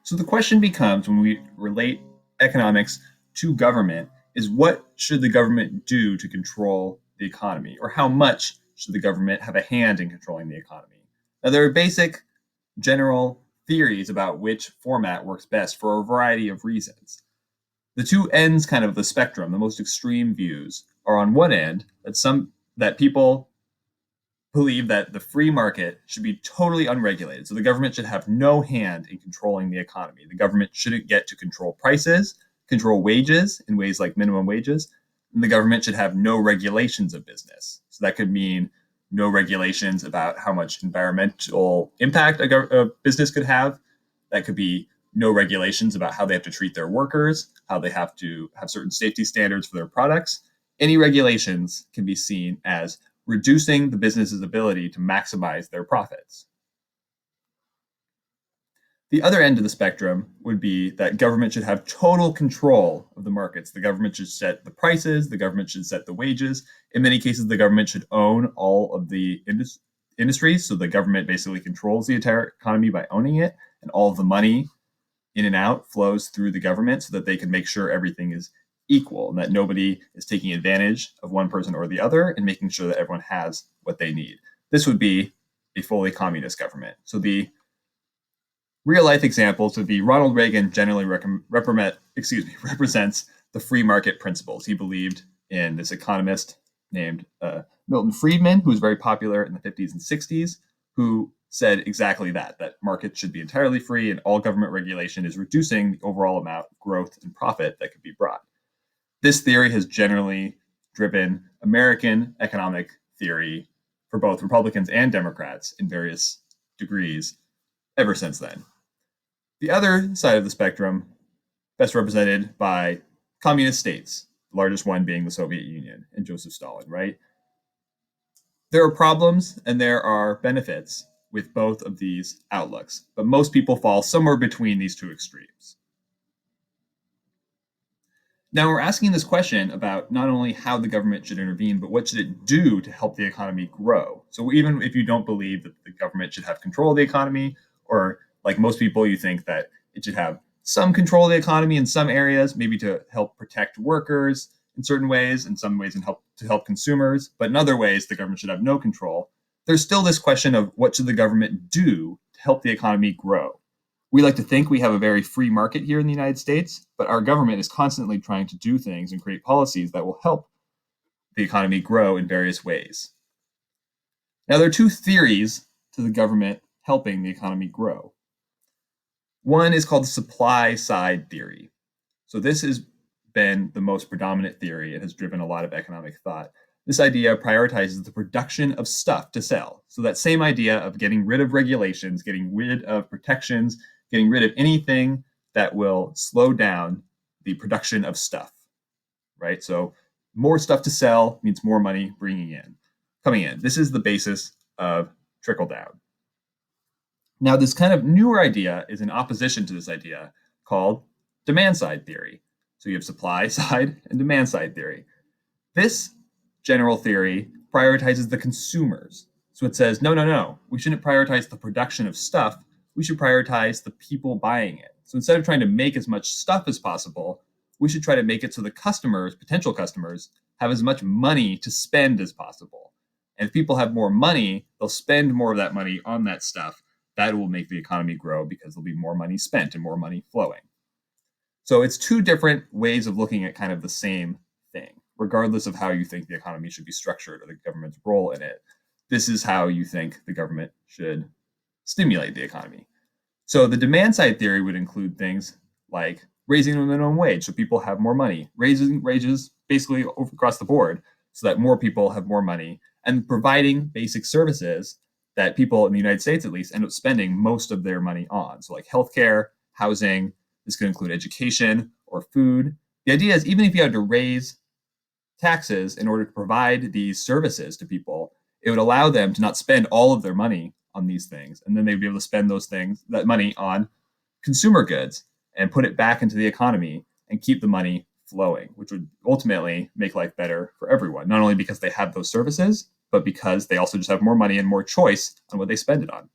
So the question becomes when we relate economics to government is what should the government do to control the economy, or how much should the government have a hand in controlling the economy? Now, there are basic general theories about which format works best for a variety of reasons. The two ends kind of the spectrum, the most extreme views, are on one end that people believe that the free market should be totally unregulated. So the government should have no hand in controlling the economy. The government shouldn't get to control prices, control wages in ways like minimum wages, and the government should have no regulations of business. So that could mean no regulations about how much environmental impact a business could have. That could be no regulations about how they have to treat their workers, how they have to have certain safety standards for their products. Any regulations can be seen as reducing the business's ability to maximize their profits. The other end of the spectrum would be that government should have total control of the markets. The government should set the prices, the government should set the wages. In many cases, the government should own all of the industries. So the government basically controls the entire economy by owning it, and all of the money in and out flows through the government so that they can make sure everything is equal and that nobody is taking advantage of one person or the other and making sure that everyone has what they need. This would be a fully communist government. So the real life examples would be Ronald Reagan generally represents the free market principles. He believed in this economist named Milton Friedman, who was very popular in the 50s and 60s, who said exactly that markets should be entirely free and all government regulation is reducing the overall amount of growth and profit that could be brought. This theory has generally driven American economic theory for both Republicans and Democrats in various degrees ever since then. The other side of the spectrum, best represented by communist states, the largest one being the Soviet Union and Joseph Stalin, right? There are problems and there are benefits with both of these outlooks, but most people fall somewhere between these two extremes. Now we're asking this question about not only how the government should intervene, but what should it do to help the economy grow? So even if you don't believe that the government should have control of the economy, or like most people, you think that it should have some control of the economy in some areas, maybe to help protect workers in certain ways, in some ways to help consumers, but in other ways the government should have no control. There's still this question of what should the government do to help the economy grow? We like to think we have a very free market here in the United States, but our government is constantly trying to do things and create policies that will help the economy grow in various ways. Now, there are two theories to the government helping the economy grow. One is called the supply side theory. So this has been the most predominant theory. It has driven a lot of economic thought. This idea prioritizes the production of stuff to sell. So that same idea of getting rid of regulations, getting rid of protections, getting rid of anything that will slow down the production of stuff, right? So more stuff to sell means more money coming in. This is the basis of trickle down. Now, this kind of newer idea is in opposition to this idea called demand side theory. So you have supply side and demand side theory. This general theory prioritizes the consumers. So it says, no, we shouldn't prioritize the production of stuff. We should prioritize the people buying it. So instead of trying to make as much stuff as possible, we should try to make it so the customers, potential customers, have as much money to spend as possible. And if people have more money, they'll spend more of that money on that stuff. That will make the economy grow because there'll be more money spent and more money flowing. So it's two different ways of looking at kind of the same thing, regardless of how you think the economy should be structured or the government's role in it. This is how you think the government should stimulate the economy. So the demand side theory would include things like raising the minimum wage so people have more money, raising wages basically across the board so that more people have more money, and providing basic services that people in the United States at least end up spending most of their money on. So like healthcare, housing, this could include education or food. The idea is even if you had to raise taxes in order to provide these services to people, it would allow them to not spend all of their money on these things. And then they'd be able to spend that money on consumer goods and put it back into the economy and keep the money flowing, which would ultimately make life better for everyone, not only because they have those services, but because they also just have more money and more choice on what they spend it on.